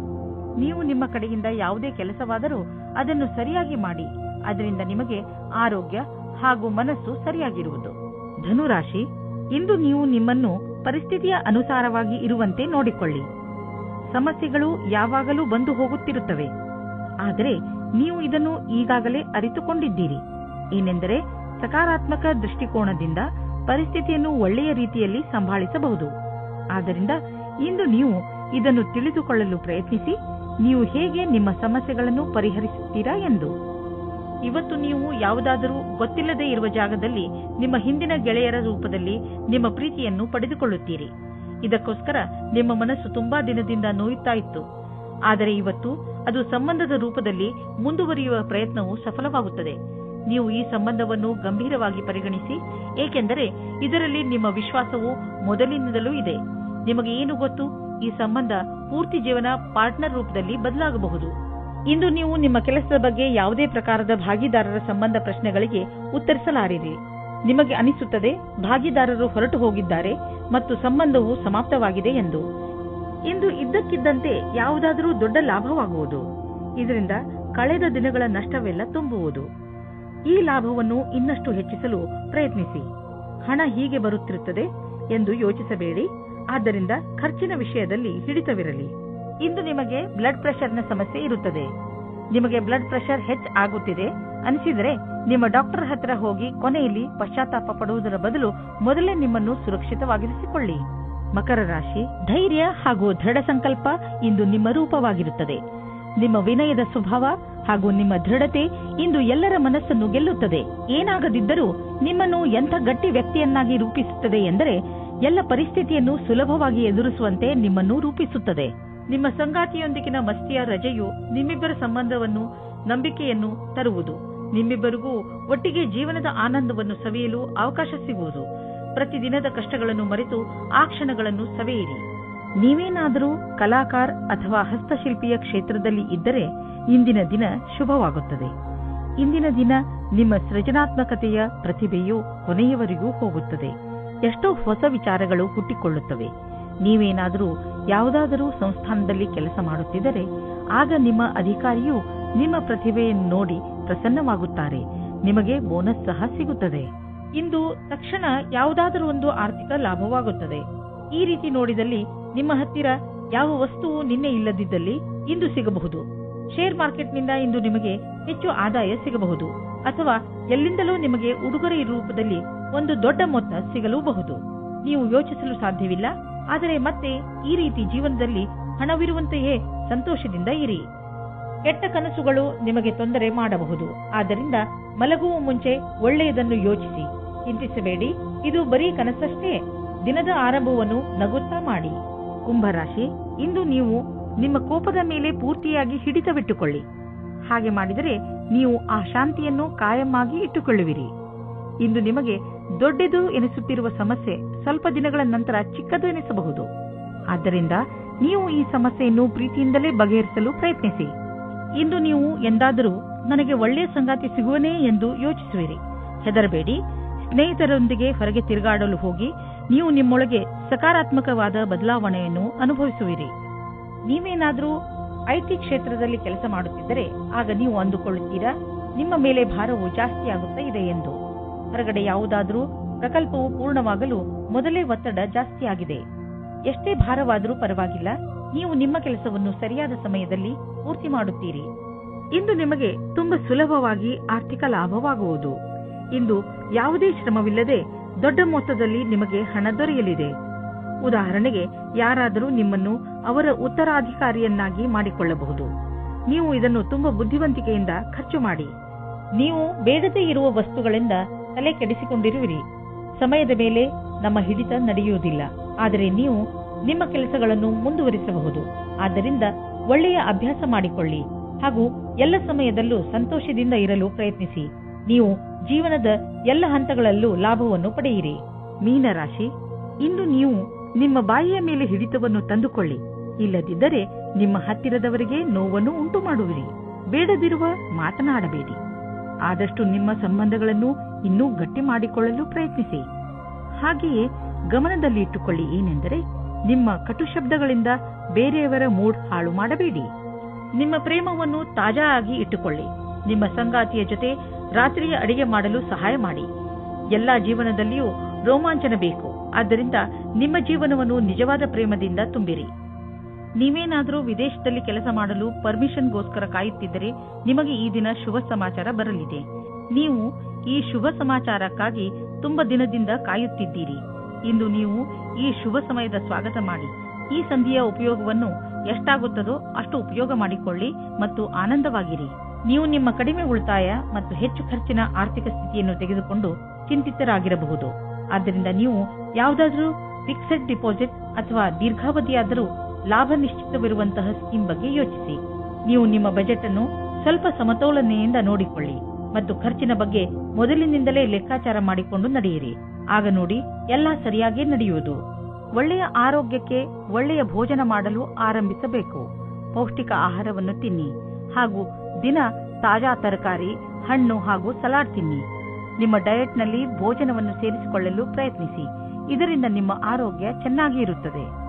ನೀವು ನಿಮ್ಮ ಕಡೆಯಿಂದ ಯಾವುದೇ ಕೆಲಸವಾದರೂ ಅದನ್ನು ಸರಿಯಾಗಿ ಮಾಡಿ. ಅದರಿಂದ ನಿಮಗೆ ಆರೋಗ್ಯ ಹಾಗೂ ಮನಸ್ಸು ಸರಿಯಾಗಿರುವುದು. ಧನುರಾಶಿ, ಇಂದು ನೀವು ನಿಮ್ಮನ್ನು ಪರಿಸ್ಥಿತಿಯ ಅನುಸಾರವಾಗಿ ಇರುವಂತೆ ನೋಡಿಕೊಳ್ಳಿ. ಸಮಸ್ಯೆಗಳು ಯಾವಾಗಲೂ ಬಂದು ಹೋಗುತ್ತಿರುತ್ತವೆ. ಆದರೆ ನೀವು ಇದನ್ನು ಈಗಾಗಲೇ ಅರಿತುಕೊಂಡಿದ್ದೀರಿ. ಏನೆಂದರೆ ಸಕಾರಾತ್ಮಕ ದೃಷ್ಟಿಕೋನದಿಂದ ಪರಿಸ್ಥಿತಿಯನ್ನು ಒಳ್ಳೆಯ ರೀತಿಯಲ್ಲಿ ಸಂಭಾಳಿಸಬಹುದು. ಆದ್ದರಿಂದ ಇಂದು ನೀವು ಇದನ್ನು ತಿಳಿದುಕೊಳ್ಳಲು ಪ್ರಯತ್ನಿಸಿ. ನೀವು ಹೇಗೆ ನಿಮ್ಮ ಸಮಸ್ಯೆಗಳನ್ನು ಪರಿಹರಿಸುತ್ತೀರಾ ಎಂದು. ಇವತ್ತು ನೀವು ಯಾವುದಾದರೂ ಗೊತ್ತಿಲ್ಲದೆ ಇರುವ ಜಾಗದಲ್ಲಿ ನಿಮ್ಮ ಹಿಂದಿನ ಗೆಳೆಯರ ರೂಪದಲ್ಲಿ ನಿಮ್ಮ ಪ್ರೀತಿಯನ್ನು ಪಡೆದುಕೊಳ್ಳುತ್ತೀರಿ. ಇದಕ್ಕೋಸ್ಕರ ನಿಮ್ಮ ಮನಸ್ಸು ತುಂಬಾ ದಿನದಿಂದ ನೋಯುತ್ತಾ ಇತ್ತು. ಆದರೆ ಇವತ್ತು ಅದು ಸಂಬಂಧದ ರೂಪದಲ್ಲಿ ಮುಂದುವರಿಯುವ ಪ್ರಯತ್ನವು ಸಫಲವಾಗುತ್ತದೆ. ನೀವು ಈ ಸಂಬಂಧವನ್ನು ಗಂಭೀರವಾಗಿ ಪರಿಗಣಿಸಿ, ಏಕೆಂದರೆ ಇದರಲ್ಲಿ ನಿಮ್ಮ ವಿಶ್ವಾಸವು ಮೊದಲಿನಿಂದಲೂ ಇದೆ. ನಿಮಗೆ ಏನು ಗೊತ್ತು, ಈ ಸಂಬಂಧ ಪೂರ್ತಿ ಜೀವನ ಪಾರ್ಟ್ನರ್ ರೂಪದಲ್ಲಿ ಬದಲಾಗಬಹುದು. ಇಂದು ನೀವು ನಿಮ್ಮ ಕೆಲಸದ ಬಗ್ಗೆ ಯಾವುದೇ ಪ್ರಕಾರದ ಭಾಗಿದಾರರ ಸಂಬಂಧ ಪ್ರಶ್ನೆಗಳಿಗೆ ಉತ್ತರಿಸಲಾರಿರಿ. ನಿಮಗೆ ಅನಿಸುತ್ತದೆ ಭಾಗಿದಾರರು ಹೊರಟು ಹೋಗಿದ್ದಾರೆ ಮತ್ತು ಸಂಬಂಧವು ಸಮಾಪ್ತವಾಗಿದೆ ಎಂದು. ಇಂದು ಇದ್ದಕ್ಕಿದ್ದಂತೆ ಯಾವುದಾದರೂ ದೊಡ್ಡ ಲಾಭವಾಗುವುದು. ಇದರಿಂದ ಕಳೆದ ದಿನಗಳ ನಷ್ಟವೆಲ್ಲ ತುಂಬುವುದು. ಈ ಲಾಭವನ್ನು ಇನ್ನಷ್ಟು ಹೆಚ್ಚಿಸಲು ಪ್ರಯತ್ನಿಸಿ. ಹಣ ಹೀಗೆ ಬರುತ್ತಿರುತ್ತದೆ ಎಂದು ಯೋಚಿಸಬೇಡಿ. ಆದ್ದರಿಂದ ಖರ್ಚಿನ ವಿಷಯದಲ್ಲಿ ಹಿಡಿತವಿರಲಿ. ಇಂದು ನಿಮಗೆ ಬ್ಲಡ್ ಪ್ರೆಷರ್ನ ಸಮಸ್ಯೆ ಇರುತ್ತದೆ. ನಿಮಗೆ ಬ್ಲಡ್ ಪ್ರೆಷರ್ ಆಗುತ್ತಿದೆ ಅನಿಸಿದರೆ ನಿಮ್ಮ ಡಾಕ್ಟರ್ ಹತ್ತಿರ ಹೋಗಿ ಕೊನೆಯಲ್ಲಿ ಪಶ್ಚಾತ್ತಾಪ ಪಡುವುದರ ಬದಲು ಮೊದಲೇ ನಿಮ್ಮನ್ನು ಸುರಕ್ಷಿತವಾಗಿರಿಸಿಕೊಳ್ಳಿ. ಮಕರ ರಾಶಿ, ಧೈರ್ಯ ಹಾಗೂ ದೃಢ ಸಂಕಲ್ಪ ಇಂದು ನಿಮ್ಮ ರೂಪವಾಗಿರುತ್ತದೆ. ನಿಮ್ಮ ವಿನಯದ ಸ್ವಭಾವ ಹಾಗೂ ನಿಮ್ಮ ದೃಢತೆ ಇಂದು ಎಲ್ಲರ ಮನಸ್ಸನ್ನು ಗೆಲ್ಲುತ್ತದೆ. ಏನಾಗದಿದ್ದರೂ ನಿಮ್ಮನ್ನು ಎಂಥ ಗಟ್ಟಿ ವ್ಯಕ್ತಿಯನ್ನಾಗಿ ರೂಪಿಸುತ್ತದೆ ಎಂದರೆ ಎಲ್ಲ ಪರಿಸ್ಥಿತಿಯನ್ನು ಸುಲಭವಾಗಿ ಎದುರಿಸುವಂತೆ ನಿಮ್ಮನ್ನು ರೂಪಿಸುತ್ತದೆ. ನಿಮ್ಮ ಸಂಗಾತಿಯೊಂದಿಗಿನ ಮಸ್ತಿಯ ರಜೆಯು ನಿಮ್ಮಿಬ್ಬರ ಸಂಬಂಧವನ್ನು ನಂಬಿಕೆಯನ್ನು ತರುವುದು. ನಿಮ್ಮಿಬ್ಬರಿಗೂ ಒಟ್ಟಿಗೆ ಜೀವನದ ಆನಂದವನ್ನು ಸವಿಯಲು ಅವಕಾಶ ಸಿಗುವುದು. ಪ್ರತಿದಿನದ ಕಷ್ಟಗಳನ್ನು ಮರೆತು ಆ ಕ್ಷಣಗಳನ್ನು ಸವಿಯಿರಿ. ನೀವೇನಾದರೂ ಕಲಾಕಾರ ಅಥವಾ ಹಸ್ತಶಿಲ್ಪಿಯ ಕ್ಷೇತ್ರದಲ್ಲಿ ಇದ್ದರೆ ಇಂದಿನ ದಿನ ಶುಭವಾಗುತ್ತದೆ. ಇಂದಿನ ದಿನ ನಿಮ್ಮ ಸೃಜನಾತ್ಮಕತೆಯ ಪ್ರತಿಭೆಯು ಕೊನೆಯವರೆಗೂ ಹೋಗುತ್ತದೆ. ಎಷ್ಟೋ ಹೊಸ ವಿಚಾರಗಳು ಹುಟ್ಟಿಕೊಳ್ಳುತ್ತವೆ. ನೀವೇನಾದರೂ ಯಾವುದಾದರೂ ಸಂಸ್ಥಾನದಲ್ಲಿ ಕೆಲಸ ಮಾಡುತ್ತಿದ್ದರೆ ಆಗ ನಿಮ್ಮ ಅಧಿಕಾರಿಯು ನಿಮ್ಮ ಪ್ರತಿಭೆಯನ್ನು ನೋಡಿ ಪ್ರಸನ್ನವಾಗುತ್ತಾರೆ. ನಿಮಗೆ ಬೋನಸ್ ಸಹ ಸಿಗುತ್ತದೆ. ಇಂದು ತಕ್ಷಣ ಯಾವುದಾದರೂ ಒಂದು ಆರ್ಥಿಕ ಲಾಭವಾಗುತ್ತದೆ. ಈ ರೀತಿ ನೋಡಿದಲ್ಲಿ ನಿಮ್ಮ ಹತ್ತಿರ ಯಾವ ವಸ್ತುವು ನಿನ್ನೆ ಇಲ್ಲದಿದ್ದಲ್ಲಿ ಇಂದು ಸಿಗಬಹುದು. ಶೇರ್ ಮಾರ್ಕೆಟ್ನಿಂದ ಇಂದು ನಿಮಗೆ ಹೆಚ್ಚು ಆದಾಯ ಸಿಗಬಹುದು. ಅಥವಾ ಎಲ್ಲಿಂದಲೂ ನಿಮಗೆ ಉಡುಗೊರೆ ರೂಪದಲ್ಲಿ ಒಂದು ದೊಡ್ಡ ಮೊತ್ತ ಸಿಗಲೂಬಹುದು. ನೀವು ಯೋಚಿಸಲು ಸಾಧ್ಯವಿಲ್ಲ. ಆದರೆ ಮತ್ತೆ ಈ ರೀತಿ ಜೀವನದಲ್ಲಿ ಹಣವಿರುವಂತೆಯೇ ಸಂತೋಷದಿಂದ ಇರಿ. ಕೆಟ್ಟ ಕನಸುಗಳು ನಿಮಗೆ ತೊಂದರೆ ಮಾಡಬಹುದು. ಆದ್ದರಿಂದ ಮಲಗುವ ಮುಂಚೆ ಒಳ್ಳೆಯದನ್ನು ಯೋಚಿಸಿ. ಚಿಂತಿಸಬೇಡಿ, ಇದು ಬರೀ ಕನಸಷ್ಟೇ. ದಿನದ ಆರಂಭವನ್ನು ನಗುತ್ತಾ ಮಾಡಿ. ಕುಂಭರಾಶಿ, ಇಂದು ನೀವು ನಿಮ್ಮ ಕೋಪದ ಮೇಲೆ ಪೂರ್ತಿಯಾಗಿ ಹಿಡಿತವಿಟ್ಟುಕೊಳ್ಳಿ. ಹಾಗೆ ಮಾಡಿದರೆ ನೀವು ಆ ಶಾಂತಿಯನ್ನು ಕಾಯಮಾಗಿ ಇಟ್ಟುಕೊಳ್ಳುವಿರಿ. ಇಂದು ನಿಮಗೆ ದೊಡ್ಡದು ಎನಿಸುತ್ತಿರುವ ಸಮಸ್ಯೆ ಸ್ವಲ್ಪ ದಿನಗಳ ನಂತರ ಚಿಕ್ಕದು ಎನಿಸಬಹುದು. ಆದ್ದರಿಂದ ನೀವು ಈ ಸಮಸ್ಯೆಯನ್ನು ಪ್ರೀತಿಯಿಂದಲೇ ಬಗೆಹರಿಸಲು ಪ್ರಯತ್ನಿಸಿ. ಇಂದು ನೀವು ಎಂದಾದರೂ ನನಗೆ ಒಳ್ಳೆಯ ಸಂಗಾತಿ ಸಿಗುವನೇ ಎಂದು ಯೋಚಿಸುವಿರಿ. ಹೆದರಬೇಡಿ. ಸ್ನೇಹಿತರೊಂದಿಗೆ ಹೊರಗೆ ತಿರುಗಾಡಲು ಹೋಗಿ ನೀವು ನಿಮ್ಮೊಳಗೆ ಸಕಾರಾತ್ಮಕವಾದ ಬದಲಾವಣೆಯನ್ನು ಅನುಭವಿಸುವಿರಿ. ನೀವೇನಾದರೂ ಐಟಿ ಕ್ಷೇತ್ರದಲ್ಲಿ ಕೆಲಸ ಮಾಡುತ್ತಿದ್ದರೆ ಆಗ ನೀವು ಅಂದುಕೊಳ್ಳುತ್ತೀರಾ ನಿಮ್ಮ ಮೇಲೆ ಭಾರವು ಜಾಸ್ತಿಯಾಗುತ್ತಾ ಇದೆ ಎಂದು. ಹೊರಗಡೆ ಯಾವುದಾದರೂ ಪ್ರಕಲ್ಪವು ಪೂರ್ಣವಾಗಲು ಮೊದಲೇ ಒತ್ತಡ ಜಾಸ್ತಿಯಾಗಿದೆ. ಎಷ್ಟೇ ಭಾರವಾದರೂ ಪರವಾಗಿಲ್ಲ, ನೀವು ನಿಮ್ಮ ಕೆಲಸವನ್ನು ಸರಿಯಾದ ಸಮಯದಲ್ಲಿ ಪೂರ್ತಿ ಮಾಡುತ್ತೀರಿ. ಇಂದು ನಿಮಗೆ ತುಂಬಾ ಸುಲಭವಾಗಿ ಆರ್ಥಿಕ ಲಾಭವಾಗುವುದು. ಇಂದು ಯಾವುದೇ ಶ್ರಮವಿಲ್ಲದೆ ದೊಡ್ಡ ಮೊತ್ತದಲ್ಲಿ ನಿಮಗೆ ಹಣ ದೊರೆಯಲಿದೆ. ಉದಾಹರಣೆಗೆ ಯಾರಾದರೂ ನಿಮ್ಮನ್ನು ಅವರ ಉತ್ತರಾಧಿಕಾರಿಯನ್ನಾಗಿ ಮಾಡಿಕೊಳ್ಳಬಹುದು. ನೀವು ಇದನ್ನು ತುಂಬಾ ಬುದ್ಧಿವಂತಿಕೆಯಿಂದ ಖರ್ಚು ಮಾಡಿ. ನೀವು ಬೇಡದೇ ಇರುವ ವಸ್ತುಗಳಿಂದ ತಲೆ ಕೆಡಿಸಿಕೊಂಡಿರುವಿರಿ. ಸಮಯದ ಮೇಲೆ ನಮ್ಮ ಹಿಡಿತ ನಡೆಯುವುದಿಲ್ಲ. ಆದರೆ ನೀವು ನಿಮ್ಮ ಕೆಲಸಗಳನ್ನು ಮುಂದುವರಿಸಬಹುದು. ಆದ್ದರಿಂದ ಒಳ್ಳೆಯ ಅಭ್ಯಾಸ ಮಾಡಿಕೊಳ್ಳಿ ಹಾಗೂ ಎಲ್ಲ ಸಮಯದಲ್ಲೂ ಸಂತೋಷದಿಂದ ಇರಲು ಪ್ರಯತ್ನಿಸಿ. ನೀವು ಜೀವನದ ಎಲ್ಲ ಹಂತಗಳಲ್ಲೂ ಲಾಭವನ್ನು ಪಡೆಯಿರಿ. ಮೀನರಾಶಿ, ಇಂದು ನೀವು ನಿಮ್ಮ ಬಾಯಿಯ ಮೇಲೆ ಹಿಡಿತವನ್ನು ತಂದುಕೊಳ್ಳಿ. ಇಲ್ಲದಿದ್ದರೆ ನಿಮ್ಮ ಹತ್ತಿರದವರಿಗೆ ನೋವನ್ನು ಉಂಟು ಮಾಡುವಿರಿ. ಬೇಡದಿರುವ ಮಾತನಾಡಬೇಡಿ. ಆದಷ್ಟು ನಿಮ್ಮ ಸಂಬಂಧಗಳನ್ನು ಇನ್ನೂ ಗಟ್ಟಿ ಮಾಡಿಕೊಳ್ಳಲು ಪ್ರಯತ್ನಿಸಿ. ಹಾಗೆಯೇ ಗಮನದಲ್ಲಿ ಇಟ್ಟುಕೊಳ್ಳಿ ಏನೆಂದರೆ ನಿಮ್ಮ ಕಟು ಶಬ್ದಗಳಿಂದ ಬೇರೆಯವರ ಮೂಡ್ ಹಾಳು ಮಾಡಬೇಡಿ. ನಿಮ್ಮ ಪ್ರೇಮವನ್ನು ತಾಜಾ ಆಗಿ ಇಟ್ಟುಕೊಳ್ಳಿ. ನಿಮ್ಮ ಸಂಗಾತಿಯ ಜೊತೆ ರಾತ್ರಿಯ ಅಡಿಗೆ ಮಾಡಲು ಸಹಾಯ ಮಾಡಿ. ಎಲ್ಲಾ ಜೀವನದಲ್ಲಿಯೂ ರೋಮಾಂಚನ ಬೇಕು. ಆದ್ದರಿಂದ ನಿಮ್ಮ ಜೀವನವನ್ನು ನಿಜವಾದ ಪ್ರೇಮದಿಂದ ತುಂಬಿರಿ. ನೀವೇನಾದರೂ ವಿದೇಶದಲ್ಲಿ ಕೆಲಸ ಮಾಡಲು ಪರ್ಮಿಷನ್ಗೋಸ್ಕರ ಕಾಯುತ್ತಿದ್ದರೆ ನಿಮಗೆ ಈ ದಿನ ಶುಭ ಸಮಾಚಾರ ಬರಲಿದೆ. ನೀವು ಈ ಶುಭ ಸಮಾಚಾರಕ್ಕಾಗಿ ತುಂಬಾ ದಿನದಿಂದ ಕಾಯುತ್ತಿದ್ದೀರಿ. ಇಂದು ನೀವು ಈ ಶುಭ ಸಮಯದ ಸ್ವಾಗತ ಮಾಡಿ. ಈ ಸಂಧಿಯ ಉಪಯೋಗವನ್ನು ಎಷ್ಟಾಗುತ್ತದೋ ಅಷ್ಟು ಉಪಯೋಗ ಮಾಡಿಕೊಳ್ಳಿ ಮತ್ತು ಆನಂದವಾಗಿರಿ. ನೀವು ನಿಮ್ಮ ಕಡಿಮೆ ಉಳಿತಾಯ ಮತ್ತು ಹೆಚ್ಚು ಖರ್ಚಿನ ಆರ್ಥಿಕ ಸ್ಥಿತಿಯನ್ನು ತೆಗೆದುಕೊಂಡು ಚಿಂತಿತರಾಗಿರಬಹುದು. ಆದ್ದರಿಂದ ನೀವು ಯಾವುದಾದರೂ ಫಿಕ್ಸೆಡ್ ಡಿಪಾಸಿಟ್ ಅಥವಾ ದೀರ್ಘಾವಧಿಯಾದರೂ ಲಾಭ ನಿಶ್ಚಿತವಿರುವಂತಹ ಸ್ಕೀಮ್ ಬಗ್ಗೆ ಯೋಚಿಸಿ. ನೀವು ನಿಮ್ಮ ಬಜೆಟ್ ಅನ್ನು ಸ್ವಲ್ಪ ಸಮತೋಲನೆಯಿಂದ ನೋಡಿಕೊಳ್ಳಿ ಮತ್ತು ಖರ್ಚಿನ ಬಗ್ಗೆ ಮೊದಲಿನಿಂದಲೇ ಲೆಕ್ಕಾಚಾರ ಮಾಡಿಕೊಂಡು ನಡೆಯಿರಿ. ಆಗ ನೋಡಿ ಎಲ್ಲ ಸರಿಯಾಗಿ ನಡೆಯುವುದು. ಒಳ್ಳೆಯ ಆರೋಗ್ಯಕ್ಕೆ ಒಳ್ಳೆಯ ಭೋಜನ ಮಾಡಲು ಆರಂಭಿಸಬೇಕು. ಪೌಷ್ಟಿಕ ಆಹಾರವನ್ನು ತಿನ್ನಿ ಹಾಗೂ ದಿನ ತಾಜಾ ತರಕಾರಿ, ಹಣ್ಣು ಹಾಗೂ ಸಲಾಡ್ ತಿನ್ನಿ. ನಿಮ್ಮ ಡಯಟ್ನಲ್ಲಿ ಭೋಜನವನ್ನು ಸೇರಿಸಿಕೊಳ್ಳಲು ಪ್ರಯತ್ನಿಸಿ. ಇದರಿಂದ ನಿಮ್ಮ ಆರೋಗ್ಯ ಚೆನ್ನಾಗಿ ಇರುತ್ತದೆ.